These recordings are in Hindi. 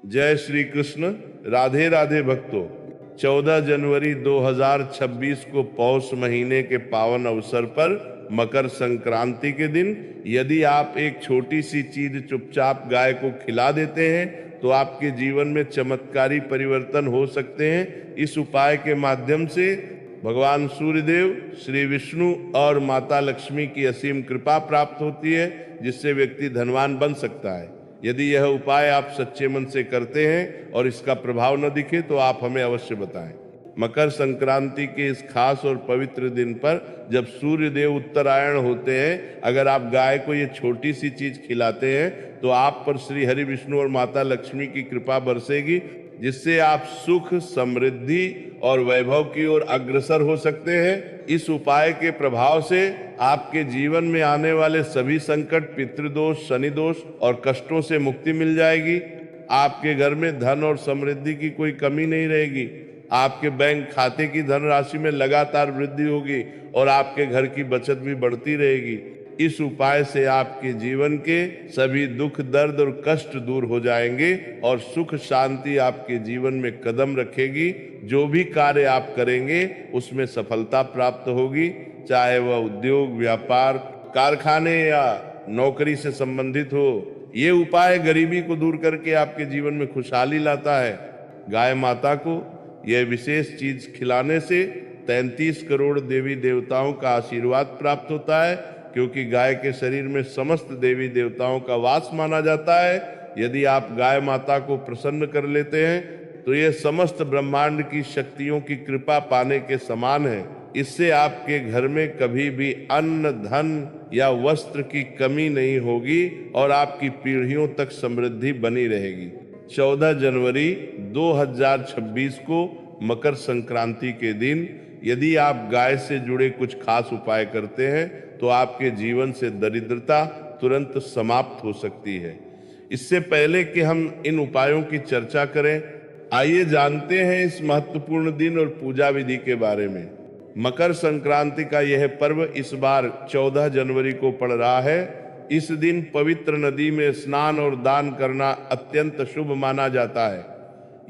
जय श्री कृष्ण। राधे राधे भक्तों। 14 जनवरी 2026 को पौष महीने के पावन अवसर पर मकर संक्रांति के दिन यदि आप एक छोटी सी चीज चुपचाप गाय को खिला देते हैं तो आपके जीवन में चमत्कारी परिवर्तन हो सकते हैं। इस उपाय के माध्यम से भगवान सूर्यदेव, श्री विष्णु और माता लक्ष्मी की असीम कृपा प्राप्त होती है, जिससे व्यक्ति धनवान बन सकता है। यदि यह उपाय आप सच्चे मन से करते हैं और इसका प्रभाव न दिखे तो आप हमें अवश्य बताएं। मकर संक्रांति के इस खास और पवित्र दिन पर जब सूर्य देव उत्तरायण होते हैं, अगर आप गाय को ये छोटी सी चीज खिलाते हैं तो आप पर श्री हरि विष्णु और माता लक्ष्मी की कृपा बरसेगी, जिससे आप सुख, समृद्धि और वैभव की ओर अग्रसर हो सकते हैं। इस उपाय के प्रभाव से आपके जीवन में आने वाले सभी संकट, पितृदोष, शनि दोष और कष्टों से मुक्ति मिल जाएगी। आपके घर में धन और समृद्धि की कोई कमी नहीं रहेगी। आपके बैंक खाते की धनराशि में लगातार वृद्धि होगी और आपके घर की बचत भी बढ़ती रहेगी। इस उपाय से आपके जीवन के सभी दुख, दर्द और कष्ट दूर हो जाएंगे और सुख शांति आपके जीवन में कदम रखेगी। जो भी कार्य आप करेंगे उसमें सफलता प्राप्त होगी, चाहे वह उद्योग, व्यापार, कारखाने या नौकरी से संबंधित हो। ये उपाय गरीबी को दूर करके आपके जीवन में खुशहाली लाता है। गाय माता को यह विशेष चीज खिलाने से 33 करोड़ देवी देवताओं का आशीर्वाद प्राप्त होता है, क्योंकि गाय के शरीर में समस्त देवी देवताओं का वास माना जाता है। यदि आप गाय माता को प्रसन्न कर लेते हैं तो यह समस्त ब्रह्मांड की शक्तियों की कृपा पाने के समान है। इससे आपके घर में कभी भी अन्न, धन या वस्त्र की कमी नहीं होगी और आपकी पीढ़ियों तक समृद्धि बनी रहेगी। 14 जनवरी 2026 को मकर संक्रांति के दिन यदि आप गाय से जुड़े कुछ खास उपाय करते हैं तो आपके जीवन से दरिद्रता तुरंत समाप्त हो सकती है। इससे पहले कि हम इन उपायों की चर्चा करें, आइए जानते हैं इस महत्वपूर्ण दिन और पूजा विधि के बारे में। मकर संक्रांति का यह पर्व इस बार 14 जनवरी को पड़ रहा है। इस दिन पवित्र नदी में स्नान और दान करना अत्यंत शुभ माना जाता है।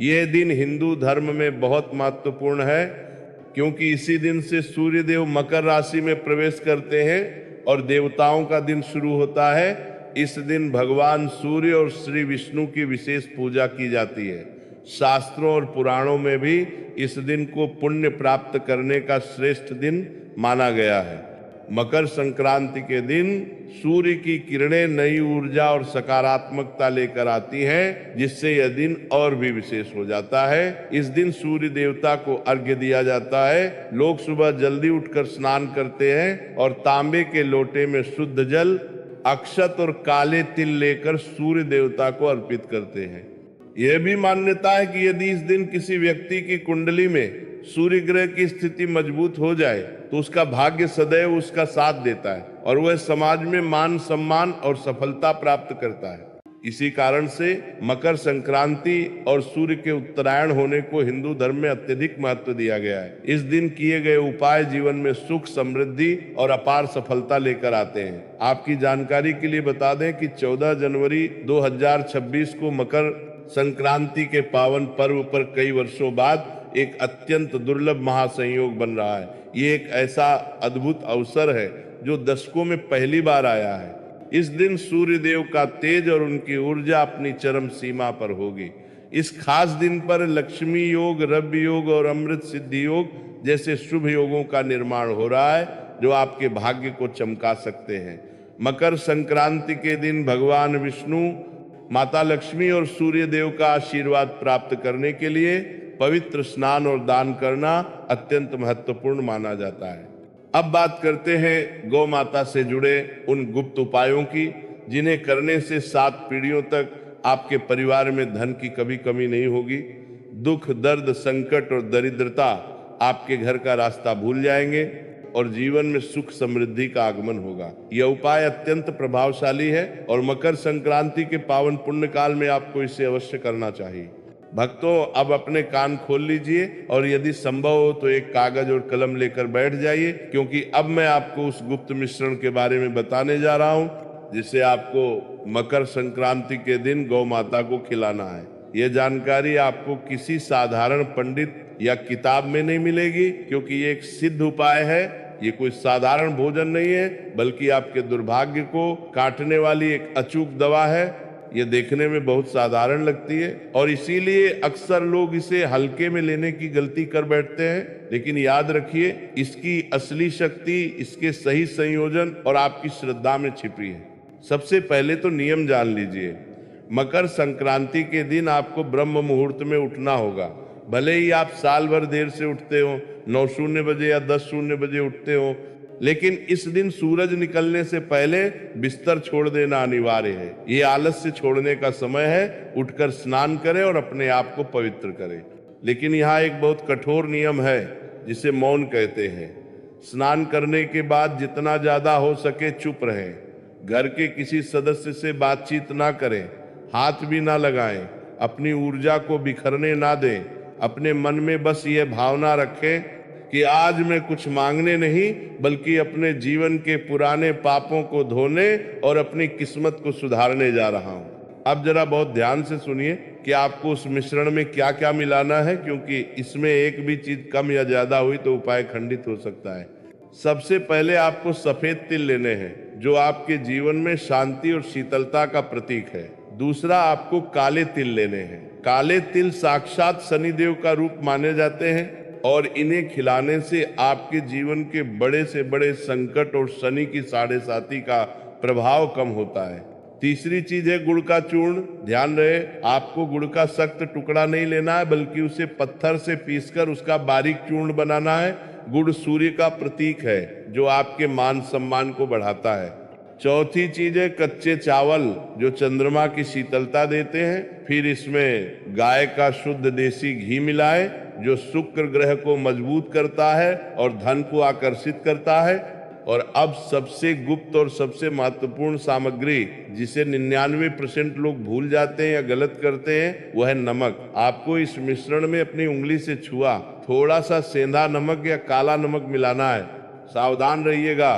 यह दिन हिंदू धर्म में बहुत महत्वपूर्ण है, क्योंकि इसी दिन से सूर्य देव मकर राशि में प्रवेश करते हैं और देवताओं का दिन शुरू होता है। इस दिन भगवान सूर्य और श्री विष्णु की विशेष पूजा की जाती है। शास्त्रों और पुराणों में भी इस दिन को पुण्य प्राप्त करने का श्रेष्ठ दिन माना गया है। मकर संक्रांति के दिन सूर्य की किरणें नई ऊर्जा और सकारात्मकता लेकर आती हैं, जिससे यह दिन और भी विशेष हो जाता है। इस दिन सूर्य देवता को अर्घ्य दिया जाता है। लोग सुबह जल्दी उठकर स्नान करते हैं और तांबे के लोटे में शुद्ध जल, अक्षत और काले तिल लेकर सूर्य देवता को अर्पित करते हैं। यह भी मान्यता है कि यदि इस दिन किसी व्यक्ति की कुंडली में सूर्य ग्रह की स्थिति मजबूत हो जाए तो उसका भाग्य सदैव उसका साथ देता है और वह समाज में मान, सम्मान और सफलता प्राप्त करता है। इसी कारण से मकर संक्रांति और सूर्य के उत्तरायण होने को हिंदू धर्म में अत्यधिक महत्व दिया गया है। इस दिन किए गए उपाय जीवन में सुख, समृद्धि और अपार सफलता लेकर आते हैं। आपकी जानकारी के लिए बता दें कि 14 जनवरी 2026 को मकर संक्रांति के पावन पर्व पर कई वर्षों बाद एक अत्यंत दुर्लभ महासंयोग बन रहा है। ये एक ऐसा अद्भुत अवसर है जो दशकों में पहली बार आया है। इस दिन सूर्य देव का तेज और उनकी ऊर्जा अपनी चरम सीमा पर होगी। इस खास दिन पर लक्ष्मी योग, रव्य योग और अमृत सिद्धि योग जैसे शुभ योगों का निर्माण हो रहा है, जो आपके भाग्य को चमका सकते हैं। मकर संक्रांति के दिन भगवान विष्णु, माता लक्ष्मी और सूर्य देव का आशीर्वाद प्राप्त करने के लिए पवित्र स्नान और दान करना अत्यंत महत्वपूर्ण माना जाता है। अब बात करते हैं गौ माता से जुड़े उन गुप्त उपायों की, जिन्हें करने से 7 पीढ़ियों तक आपके परिवार में धन की कभी कमी नहीं होगी। दुख, दर्द, संकट और दरिद्रता आपके घर का रास्ता भूल जाएंगे और जीवन में सुख, समृद्धि का आगमन होगा। यह उपाय अत्यंत प्रभावशाली है और मकर संक्रांति के पावन पुण्य काल में आपको इसे अवश्य करना चाहिए। भक्तों, अब अपने कान खोल लीजिए और यदि संभव हो तो एक कागज और कलम लेकर बैठ जाइए, क्योंकि अब मैं आपको उस गुप्त मिश्रण के बारे में बताने जा रहा हूं, जिसे आपको मकर संक्रांति के दिन गौ माता को खिलाना है। ये जानकारी आपको किसी साधारण पंडित या किताब में नहीं मिलेगी, क्योंकि ये एक सिद्ध उपाय है। ये कोई साधारण भोजन नहीं है, बल्कि आपके दुर्भाग्य को काटने वाली एक अचूक दवा है। ये देखने में बहुत साधारण लगती है और इसीलिए अक्सर लोग इसे हल्के में लेने की गलती कर बैठते हैं। लेकिन याद रखिए, इसकी असली शक्ति इसके सही संयोजन और आपकी श्रद्धा में छिपी है। सबसे पहले तो नियम जान लीजिए। मकर संक्रांति के दिन आपको ब्रह्म मुहूर्त में उठना होगा। भले ही आप साल भर देर से उठते हो, 9:00 बजे या 10:00 बजे उठते हो, लेकिन इस दिन सूरज निकलने से पहले बिस्तर छोड़ देना अनिवार्य है। ये आलस्य छोड़ने का समय है। उठकर स्नान करें और अपने आप को पवित्र करें। लेकिन यहाँ एक बहुत कठोर नियम है जिसे मौन कहते हैं। स्नान करने के बाद जितना ज्यादा हो सके चुप रहें। घर के किसी सदस्य से बातचीत ना करें, हाथ भी ना लगाएं, अपनी ऊर्जा को बिखरने ना दें। अपने मन में बस ये भावना रखें कि आज मैं कुछ मांगने नहीं, बल्कि अपने जीवन के पुराने पापों को धोने और अपनी किस्मत को सुधारने जा रहा हूं। अब जरा बहुत ध्यान से सुनिए कि आपको उस मिश्रण में क्या क्या मिलाना है, क्योंकि इसमें एक भी चीज कम या ज्यादा हुई तो उपाय खंडित हो सकता है। सबसे पहले आपको सफेद तिल लेने हैं, जो आपके जीवन में शांति और शीतलता का प्रतीक है। दूसरा, आपको काले तिल लेने हैं। काले तिल साक्षात शनिदेव का रूप माने जाते हैं और इन्हें खिलाने से आपके जीवन के बड़े से बड़े संकट और शनि की 7.5 का प्रभाव कम होता है। तीसरी चीज है गुड़ का चूर्ण। ध्यान रहे, आपको गुड़ का सख्त टुकड़ा नहीं लेना है, बल्कि उसे पत्थर से पीसकर उसका बारीक चूर्ण बनाना है। गुड़ सूर्य का प्रतीक है, जो आपके मान सम्मान को बढ़ाता है। चौथी चीज है कच्चे चावल, जो चंद्रमा की शीतलता देते हैं। फिर इसमें गाय का शुद्ध देसी घी मिलाएं, जो शुक्र ग्रह को मजबूत करता है और धन को आकर्षित करता है। और अब सबसे गुप्त और सबसे महत्वपूर्ण सामग्री, जिसे 99% लोग भूल जाते हैं या गलत करते हैं, वह है नमक। आपको इस मिश्रण में अपनी उंगली से छुआ थोड़ा सा सेंधा नमक या काला नमक मिलाना है। सावधान रहिएगा,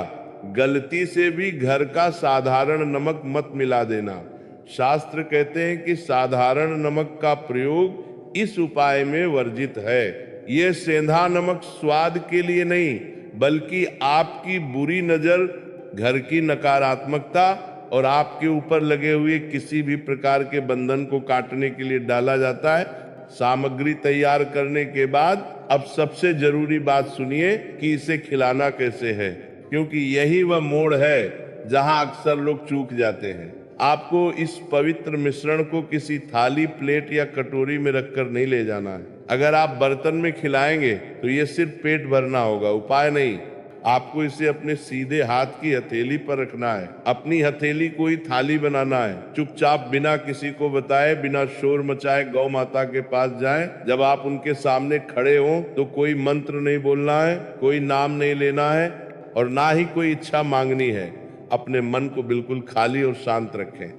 गलती से भी घर का साधारण नमक मत मिला देना। शास्त्र कहते हैं कि साधारण नमक का प्रयोग इस उपाय में वर्जित है। ये सेंधा नमक स्वाद के लिए नहीं, बल्कि आपकी बुरी नजर, घर की नकारात्मकता और आपके ऊपर लगे हुए किसी भी प्रकार के बंधन को काटने के लिए डाला जाता है। सामग्री तैयार करने के बाद अब सबसे जरूरी बात सुनिए कि इसे खिलाना कैसे है, क्योंकि यही वह मोड़ है जहां अक्सर लोग चूक जाते हैं। आपको इस पवित्र मिश्रण को किसी थाली, प्लेट या कटोरी में रखकर नहीं ले जाना है। अगर आप बर्तन में खिलाएंगे तो ये सिर्फ पेट भरना होगा, उपाय नहीं। आपको इसे अपने सीधे हाथ की हथेली पर रखना है। अपनी हथेली को ही थाली बनाना है। चुपचाप बिना किसी को बताए, बिना शोर मचाए गौ माता के पास जाएं। जब आप उनके सामने खड़े हों तो कोई मंत्र नहीं बोलना है, कोई नाम नहीं लेना है और ना ही कोई इच्छा मांगनी है। अपने मन को बिल्कुल खाली और शांत रखें।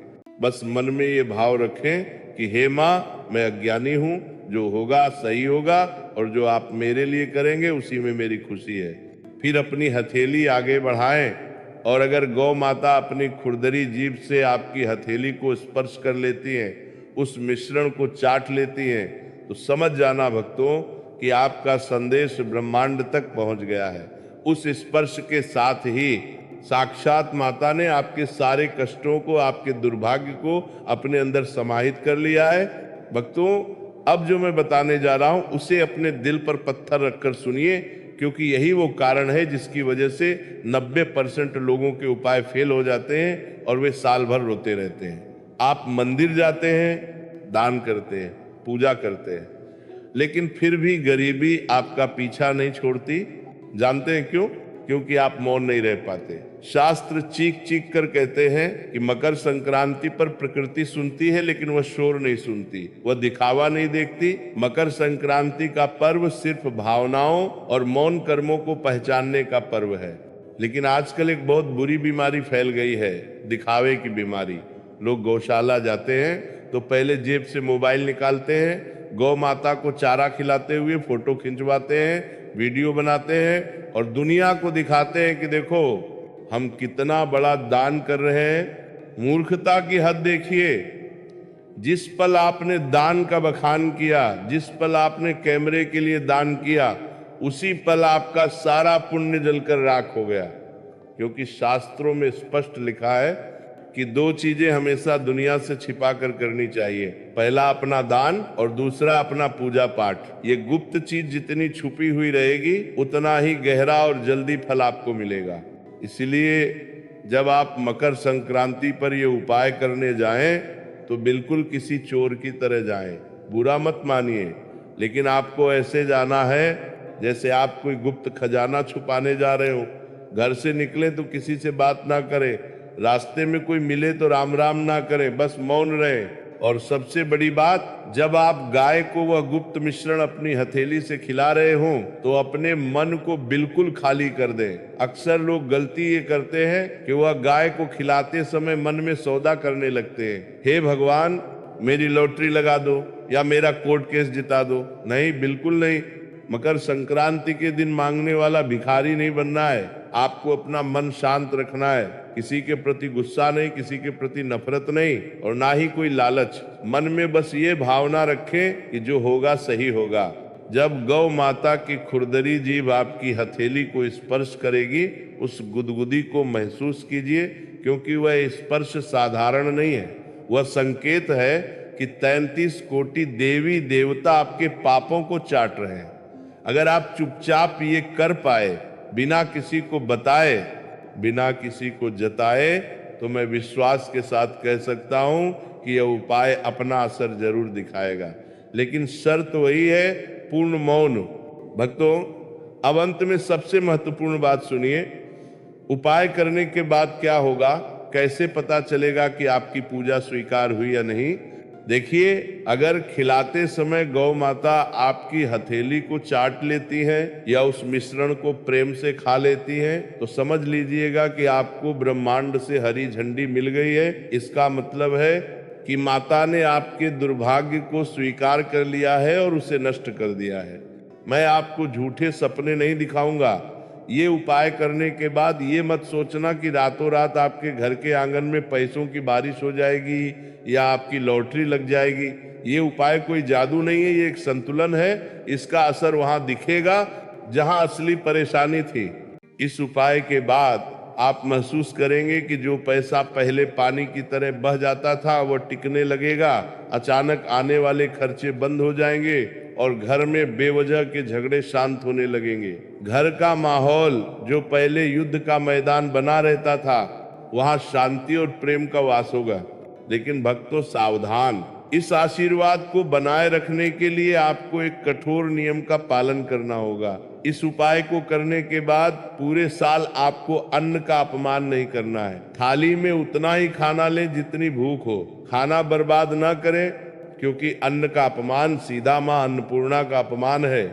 बस मन में ये भाव रखें कि हे माँ, मैं अज्ञानी हूँ, जो होगा सही होगा और जो आप मेरे लिए करेंगे उसी में मेरी खुशी है। फिर अपनी हथेली आगे बढ़ाएं और अगर गौ माता अपनी खुरदरी जीभ से आपकी हथेली को स्पर्श कर लेती हैं, उस मिश्रण को चाट लेती हैं, तो समझ जाना भक्तों कि आपका संदेश ब्रह्मांड तक पहुंच गया है। उस स्पर्श के साथ ही साक्षात माता ने आपके सारे कष्टों को, आपके दुर्भाग्य को अपने अंदर समाहित कर लिया है। भक्तों, अब जो मैं बताने जा रहा हूं उसे अपने दिल पर पत्थर रखकर सुनिए, क्योंकि यही वो कारण है जिसकी वजह से 90% लोगों के उपाय फेल हो जाते हैं और वे साल भर रोते रहते हैं। आप मंदिर जाते हैं, दान करते हैं, पूजा करते हैं, लेकिन फिर भी गरीबी आपका पीछा नहीं छोड़ती। जानते हैं क्यों? क्योंकि आप मौन नहीं रह पाते। शास्त्र चीख चीख कर कहते हैं कि मकर संक्रांति पर प्रकृति सुनती है, लेकिन वह शोर नहीं सुनती, वह दिखावा नहीं देखती। मकर संक्रांति का पर्व सिर्फ भावनाओं और मौन कर्मों को पहचानने का पर्व है। लेकिन आजकल एक बहुत बुरी बीमारी फैल गई है, दिखावे की बीमारी। लोग गौशाला जाते हैं तो पहले जेब से मोबाइल निकालते हैं, गौ माता को चारा खिलाते हुए फोटो खिंचवाते हैं, वीडियो बनाते हैं और दुनिया को दिखाते हैं कि देखो हम कितना बड़ा दान कर रहे हैं। मूर्खता की हद देखिए। जिस पल आपने दान का बखान किया, जिस पल आपने कैमरे के लिए दान किया, उसी पल आपका सारा पुण्य जलकर राख हो गया। क्योंकि शास्त्रों में स्पष्ट लिखा है कि दो चीजें हमेशा दुनिया से छिपा कर करनी चाहिए, पहला अपना दान और दूसरा अपना पूजा पाठ। ये गुप्त चीज जितनी छुपी हुई रहेगी उतना ही गहरा और जल्दी फल आपको मिलेगा। इसलिए जब आप मकर संक्रांति पर ये उपाय करने जाएं तो बिल्कुल किसी चोर की तरह जाएं, बुरा मत मानिए, लेकिन आपको ऐसे जाना है जैसे आप कोई गुप्त खजाना छुपाने जा रहे हो। घर से निकले तो किसी से बात ना करें, रास्ते में कोई मिले तो राम राम ना करें, बस मौन रहें। और सबसे बड़ी बात, जब आप गाय को वह गुप्त मिश्रण अपनी हथेली से खिला रहे हों तो अपने मन को बिल्कुल खाली कर दें। अक्सर लोग गलती ये करते हैं कि वह गाय को खिलाते समय मन में सौदा करने लगते हैं, हे भगवान मेरी लॉटरी लगा दो या मेरा कोर्ट केस जिता दो। नहीं, बिल्कुल नहीं। मकर संक्रांति के दिन मांगने वाला भिखारी नहीं बनना है। आपको अपना मन शांत रखना है, किसी के प्रति गुस्सा नहीं, किसी के प्रति नफरत नहीं और ना ही कोई लालच। मन में बस ये भावना रखें कि जो होगा सही होगा। जब गौ माता की खुरदरी जीभ आपकी हथेली को स्पर्श करेगी, उस गुदगुदी को महसूस कीजिए, क्योंकि वह स्पर्श साधारण नहीं है, वह संकेत है कि 33 कोटि देवी देवता आपके पापों को चाट रहे हैं। अगर आप चुपचाप ये कर पाए, बिना किसी को बताए, बिना किसी को जताए, तो मैं विश्वास के साथ कह सकता हूं कि यह उपाय अपना असर जरूर दिखाएगा। लेकिन शर्त वही है, पूर्ण मौन। भक्तों, अब अंत में सबसे महत्वपूर्ण बात सुनिए। उपाय करने के बाद क्या होगा, कैसे पता चलेगा कि आपकी पूजा स्वीकार हुई या नहीं? देखिए, अगर खिलाते समय गौ माता आपकी हथेली को चाट लेती है या उस मिश्रण को प्रेम से खा लेती है, तो समझ लीजिएगा कि आपको ब्रह्मांड से हरी झंडी मिल गई है। इसका मतलब है कि माता ने आपके दुर्भाग्य को स्वीकार कर लिया है और उसे नष्ट कर दिया है। मैं आपको झूठे सपने नहीं दिखाऊंगा। ये उपाय करने के बाद ये मत सोचना कि रातों रात आपके घर के आंगन में पैसों की बारिश हो जाएगी या आपकी लॉटरी लग जाएगी। ये उपाय कोई जादू नहीं है, ये एक संतुलन है। इसका असर वहां दिखेगा जहां असली परेशानी थी। इस उपाय के बाद आप महसूस करेंगे कि जो पैसा पहले पानी की तरह बह जाता था वो टिकने लगेगा। अचानक आने वाले खर्चे बंद हो जाएंगे और घर में बेवजह के झगड़े शांत होने लगेंगे। घर का माहौल जो पहले युद्ध का मैदान बना रहता था, वहां शांति और प्रेम का वास होगा। लेकिन भक्तों सावधान, इस आशीर्वाद को बनाए रखने के लिए आपको एक कठोर नियम का पालन करना होगा। इस उपाय को करने के बाद पूरे साल आपको अन्न का अपमान नहीं करना है। थाली में उतना ही खाना लें जितनी भूख हो, खाना बर्बाद ना करें, क्योंकि अन्न का अपमान सीधा मां अन्नपूर्णा का अपमान है।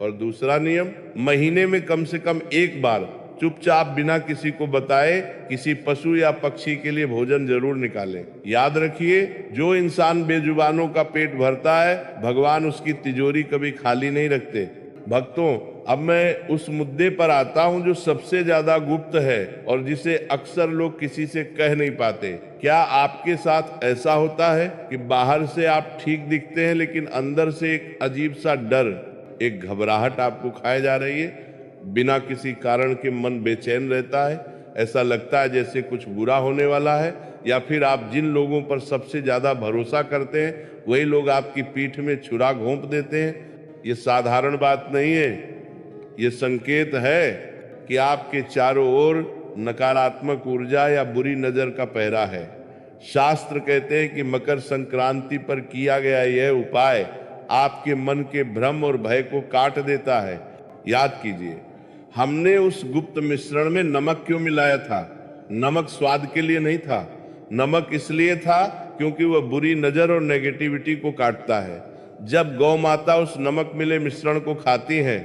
और दूसरा नियम, महीने में कम से कम एक बार चुपचाप बिना किसी को बताए किसी पशु या पक्षी के लिए भोजन जरूर निकालें। याद रखिए, जो इंसान बेजुबानों का पेट भरता है, भगवान उसकी तिजोरी कभी खाली नहीं रखते। भक्तों, अब मैं उस मुद्दे पर आता हूं जो सबसे ज्यादा गुप्त है और जिसे अक्सर लोग किसी से कह नहीं पाते। क्या आपके साथ ऐसा होता है कि बाहर से आप ठीक दिखते हैं लेकिन अंदर से एक अजीब सा डर, एक घबराहट आपको खाए जा रही है? बिना किसी कारण के मन बेचैन रहता है, ऐसा लगता है जैसे कुछ बुरा होने वाला है, या फिर आप जिन लोगों पर सबसे ज्यादा भरोसा करते हैं वही लोग आपकी पीठ में छुरा घोंप देते हैं। ये साधारण बात नहीं है, ये संकेत है कि आपके चारों ओर नकारात्मक ऊर्जा या बुरी नजर का पहरा है। शास्त्र कहते हैं कि मकर संक्रांति पर किया गया यह उपाय आपके मन के भ्रम और भय को काट देता है। याद कीजिए, हमने उस गुप्त मिश्रण में नमक क्यों मिलाया था? नमक स्वाद के लिए नहीं था, नमक इसलिए था क्योंकि वह बुरी नजर और नेगेटिविटी को काटता है। जब गौ माता उस नमक मिले मिश्रण को खाती हैं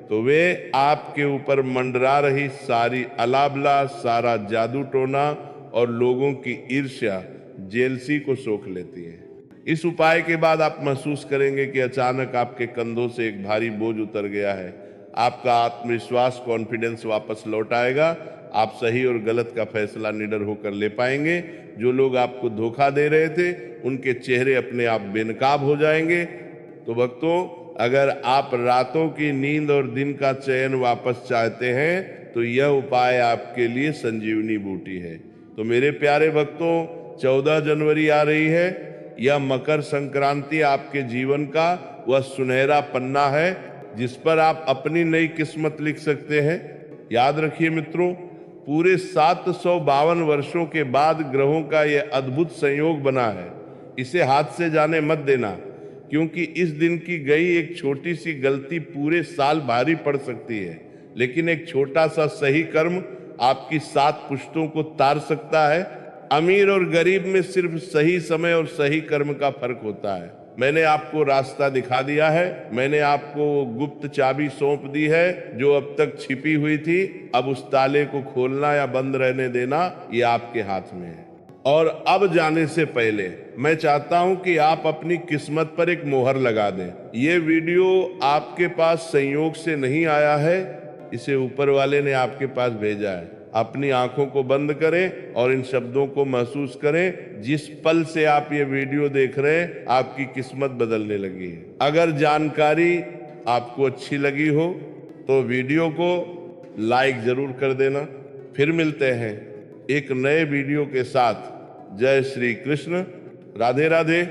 तो वे आपके ऊपर मंडरा रही सारी अलाबला, सारा जादू टोना और लोगों की ईर्ष्या, जेलसी को सोख लेती है। इस उपाय के बाद आप महसूस करेंगे कि अचानक आपके कंधों से एक भारी बोझ उतर गया है। आपका आत्मविश्वास, कॉन्फिडेंस वापस लौट आएगा। आप सही और गलत का फैसला निडर होकर ले पाएंगे। जो लोग आपको धोखा दे रहे थे उनके चेहरे अपने आप बेनकाब हो जाएंगे। तो भक्तों, अगर आप रातों की नींद और दिन का चयन वापस चाहते हैं तो यह उपाय आपके लिए संजीवनी बूटी है। तो मेरे प्यारे भक्तों, 14 जनवरी आ रही है। यह मकर संक्रांति आपके जीवन का वह सुनहरा पन्ना है जिस पर आप अपनी नई किस्मत लिख सकते हैं। याद रखिए मित्रों, पूरे 752 वर्षों के बाद ग्रहों का यह अद्भुत संयोग बना है। इसे हाथ से जाने मत देना, क्योंकि इस दिन की गई एक छोटी सी गलती पूरे साल भारी पड़ सकती है, लेकिन एक छोटा सा सही कर्म आपकी 7 पुश्तों को तार सकता है। अमीर और गरीब में सिर्फ सही समय और सही कर्म का फर्क होता है। मैंने आपको रास्ता दिखा दिया है, मैंने आपको गुप्त चाबी सौंप दी है जो अब तक छिपी हुई थी। अब उस ताले को खोलना या बंद रहने देना ये आपके हाथ में है। और अब जाने से पहले मैं चाहता हूं कि आप अपनी किस्मत पर एक मोहर लगा दें। ये वीडियो आपके पास संयोग से नहीं आया है, इसे ऊपर वाले ने आपके पास भेजा है। अपनी आंखों को बंद करें और इन शब्दों को महसूस करें। जिस पल से आप ये वीडियो देख रहे हैं, आपकी किस्मत बदलने लगी है। अगर जानकारी आपको अच्छी लगी हो तो वीडियो को लाइक जरूर कर देना। फिर मिलते हैं एक नए वीडियो के साथ। जय श्री कृष्ण। राधे राधे।